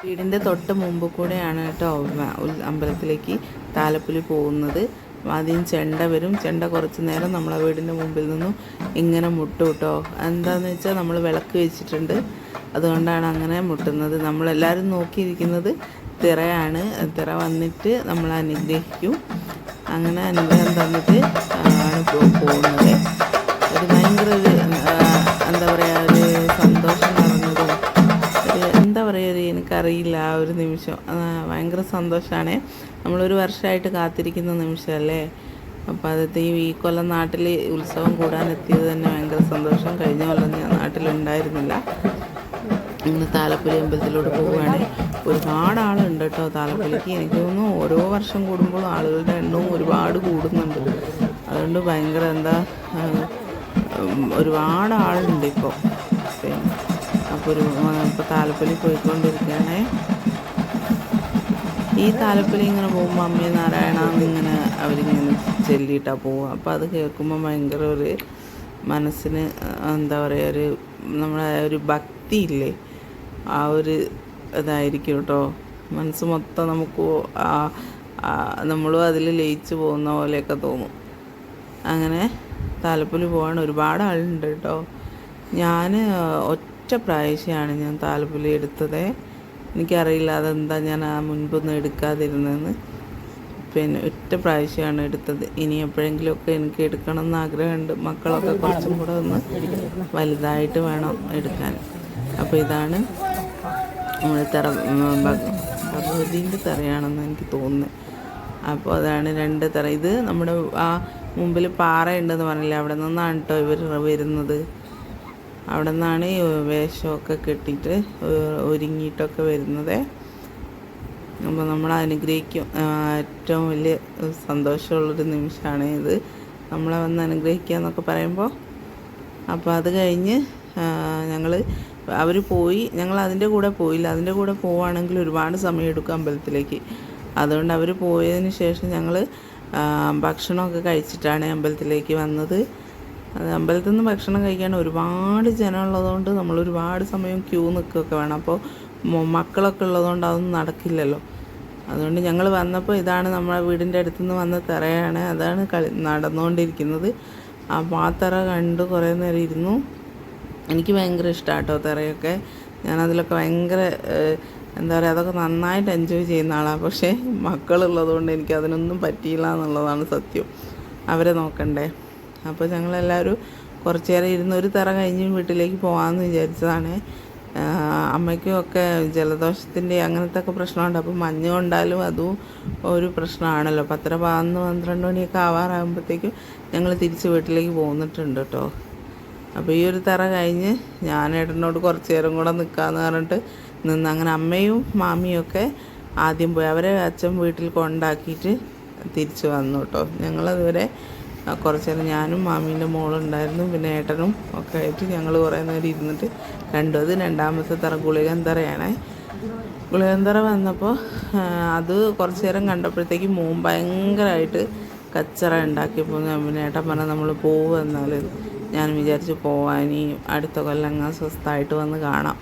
വീടിൻ്റെ തൊട്ട് മുമ്പ് കൂടെയാണ് കേട്ടോ അമ്പലത്തിലേക്ക് താലപ്പൊലി പോകുന്നത്. ആദ്യം ചെണ്ട വരും. ചെണ്ട കുറച്ച് നേരം നമ്മളെ വീടിൻ്റെ മുമ്പിൽ നിന്നും ഇങ്ങനെ മുട്ടും കേട്ടോ. എന്താണെന്ന് വെച്ചാൽ നമ്മൾ വിളക്ക് വെച്ചിട്ടുണ്ട്, അതുകൊണ്ടാണ് അങ്ങനെ മുട്ടുന്നത്. നമ്മളെല്ലാവരും നോക്കിയിരിക്കുന്നത് തിറയാണ്. തിറ വന്നിട്ട് നമ്മൾ അനുഗ്രഹിക്കും. അങ്ങനെ അനുഗ്രഹം തന്നിട്ട് ആണ് പോകുന്നത്. അത് ഭയങ്കര ഒരു എന്താ പറയുക, ഒരു സന്തോഷം നിറഞ്ഞതും എന്താ പറയുക, എനിക്കറിയില്ല. ആ ഒരു നിമിഷം ഭയങ്കര സന്തോഷമാണ്. നമ്മളൊരു വർഷമായിട്ട് കാത്തിരിക്കുന്ന നിമിഷമല്ലേ. അപ്പോൾ അത് ഈ കൊല്ലം നാട്ടിൽ ഉത്സവം കൂടാനെത്തിയത് തന്നെ ഭയങ്കര സന്തോഷം. കഴിഞ്ഞ കൊല്ലം ഞാൻ നാട്ടിലുണ്ടായിരുന്നില്ല. ഇങ്ങനെ താലപ്പൊലി അമ്പലത്തിലോട്ട് പോവുകയാണ്. ഒരുപാട് ആളുണ്ട് കേട്ടോ താലപ്പൊലിക്ക്. എനിക്ക് തോന്നുന്നു ഓരോ വർഷം കൂടുമ്പോൾ ആളുകളുടെ എണ്ണവും ഒരുപാട് കൂടുന്നുണ്ട്. അതുകൊണ്ട് ഭയങ്കര ഒരുപാട് ആളുണ്ട് ഇപ്പോൾ. അപ്പോൾ ഇപ്പോൾ താലപ്പൊലി പോയിക്കൊണ്ടിരിക്കുകയാണ്. ഈ താലപ്പൊലി ഇങ്ങനെ പോകുമ്പോൾ അമ്മേ നാരായണ എന്നിങ്ങനെ അവരിങ്ങനെ ചൊല്ലിയിട്ടാണ് പോവുക. അപ്പോൾ അത് കേൾക്കുമ്പോൾ ഭയങ്കര ഒരു മനസ്സിന് എന്താ പറയുക, ഒരു നമ്മുടെ ഒരു ഭക്തിയില്ലേ, ആ ഒരു ഇതായിരിക്കും കേട്ടോ. മനസ്സ് മൊത്തം നമുക്ക് നമ്മളും അതിൽ ലയിച്ച് പോകുന്ന പോലെയൊക്കെ തോന്നും. അങ്ങനെ താലപ്പൊലി പോകാൻ ഒരുപാട് ആളുണ്ട് കേട്ടോ. ഞാൻ ഒറ്റ പ്രാവശ്യമാണ് ഞാൻ താലപ്പൊലി എടുത്തത്. എനിക്കറിയില്ല അതെന്താ ഞാൻ മുൻപൊന്നും എടുക്കാതിരുന്നതെന്ന്. പിന്നെ ഒറ്റ പ്രാവശ്യമാണ് എടുത്തത്. ഇനി എപ്പോഴെങ്കിലുമൊക്കെ എനിക്ക് എടുക്കണം എന്ന് ആഗ്രഹമുണ്ട്. മക്കളൊക്കെ കുറച്ചും കൂടെ ഒന്ന് വലുതായിട്ട് വേണം എടുക്കാൻ. അപ്പോൾ ഇതാണ് നമ്മൾ ഭഗവതിൻ്റെ തിറയാണെന്ന് എനിക്ക് തോന്നുന്നത്. അപ്പോൾ അതാണ് 2 തിറ. ഇത് നമ്മുടെ ആ മുമ്പിൽ പാറയുണ്ടെന്ന് പറഞ്ഞില്ലേ, അവിടെ നിന്നാണ് കേട്ടോ ഇവർ വരുന്നത്. അവിടെ നിന്നാണ് ഈ വേഷമൊക്കെ കെട്ടിയിട്ട് ഒരുങ്ങിയിട്ടൊക്കെ വരുന്നത്. അപ്പോൾ നമ്മൾ അനുഗ്രഹിക്കും. ഏറ്റവും വലിയ സന്തോഷമുള്ളൊരു നിമിഷമാണ് ഇത്, നമ്മളെ വന്ന് അനുഗ്രഹിക്കുക എന്നൊക്കെ പറയുമ്പോൾ. അപ്പോൾ അത് കഴിഞ്ഞ് അവർ പോയി. ഞങ്ങൾ അതിൻ്റെ കൂടെ പോയില്ല. അതിൻ്റെ കൂടെ പോവുകയാണെങ്കിൽ ഒരുപാട് സമയം എടുക്കും അമ്പലത്തിലേക്ക്. അതുകൊണ്ട് അവർ പോയതിന് ശേഷം ഞങ്ങൾ ഭക്ഷണമൊക്കെ കഴിച്ചിട്ടാണ് അമ്പലത്തിലേക്ക് വന്നത്. അമ്പലത്തിൽ നിന്ന് ഭക്ഷണം കഴിക്കാൻ ഒരുപാട് ജനമുള്ളതുകൊണ്ട് നമ്മൾ ഒരുപാട് സമയം ക്യൂ നിൽക്കുകയൊക്കെ വേണം. അപ്പോൾ മക്കളൊക്കെ ഉള്ളതുകൊണ്ട് അതൊന്നും നടക്കില്ലല്ലോ. അതുകൊണ്ട് ഞങ്ങൾ വന്നപ്പോൾ ഇതാണ് നമ്മളെ വീടിൻ്റെ അടുത്തുനിന്ന് വന്ന തിറയാണ്. അതാണ് നടന്നുകൊണ്ടിരിക്കുന്നത്. അപ്പോൾ ആ തിറ കണ്ട് കുറേ നേരം ഇരുന്നു. എനിക്ക് ഭയങ്കര ഇഷ്ടമാണ് കേട്ടോ തിറയൊക്കെ. ഞാനതിലൊക്കെ ഭയങ്കര എന്താ പറയുക, അതൊക്കെ നന്നായിട്ട് എൻജോയ് ചെയ്യുന്ന ആളാണ്. പക്ഷേ മക്കളുള്ളതുകൊണ്ട് എനിക്ക് അതിനൊന്നും പറ്റിയില്ല എന്നുള്ളതാണ് സത്യം. അവരെ നോക്കണ്ടേ. അപ്പോൾ ഞങ്ങളെല്ലാവരും കുറച്ച് നേരം ഇരുന്ന് ഒരു തിറ കഴിഞ്ഞ് വീട്ടിലേക്ക് പോകാമെന്ന് വിചാരിച്ചതാണ്. അമ്മയ്ക്കും ഒക്കെ ജലദോഷത്തിൻ്റെ അങ്ങനത്തെ ഒക്കെ പ്രശ്നമുണ്ട്. അപ്പോൾ മഞ്ഞ് കൊണ്ടാലും അതും ഒരു പ്രശ്നമാണല്ലോ. 10:12 മണിയൊക്കെ ആവാറാകുമ്പോഴത്തേക്കും ഞങ്ങൾ തിരിച്ച് വീട്ടിലേക്ക് പോന്നിട്ടുണ്ട് കേട്ടോ. അപ്പോൾ ഈ ഒരു തിറ കഴിഞ്ഞ് ഞാൻ ഏട്ടനോട് കുറച്ച് നേരം കൂടെ നിൽക്കാമെന്ന് പറഞ്ഞിട്ട് നിന്ന്. അങ്ങനെ അമ്മയും മാമിയും ഒക്കെ ആദ്യം പോയി. അവരെ അച്ഛൻ വീട്ടിൽ കൊണ്ടാക്കിയിട്ട് തിരിച്ച് വന്നു കേട്ടോ. ഞങ്ങളതുവരെ കുറച്ച് നേരം ഞാനും മാമീൻ്റെ മോളുണ്ടായിരുന്നു, പിന്നെ ഏട്ടനും ഒക്കെ ആയിട്ട് ഞങ്ങൾ കുറേ നേരം ഇരുന്നിട്ട് കണ്ടു. അത് 2ാമത്തെ തിറ ഗുളികൻ തിറയാണ്. ഗുളികൻ തിറ വന്നപ്പോൾ അത് കുറച്ച് നേരം കണ്ടപ്പോഴത്തേക്കും മോൻ ഭയങ്കരമായിട്ട് കച്ചറ ഉണ്ടാക്കിയപ്പോൾ പിന്നെ ഏട്ടൻ പറഞ്ഞാൽ നമ്മൾ എന്നാൽ ഞാൻ വിചാരിച്ച് പോവാൻ, ഇനി അടുത്ത കൊല്ലം സ്വസ്ഥമായിട്ട് വന്ന് കാണാം.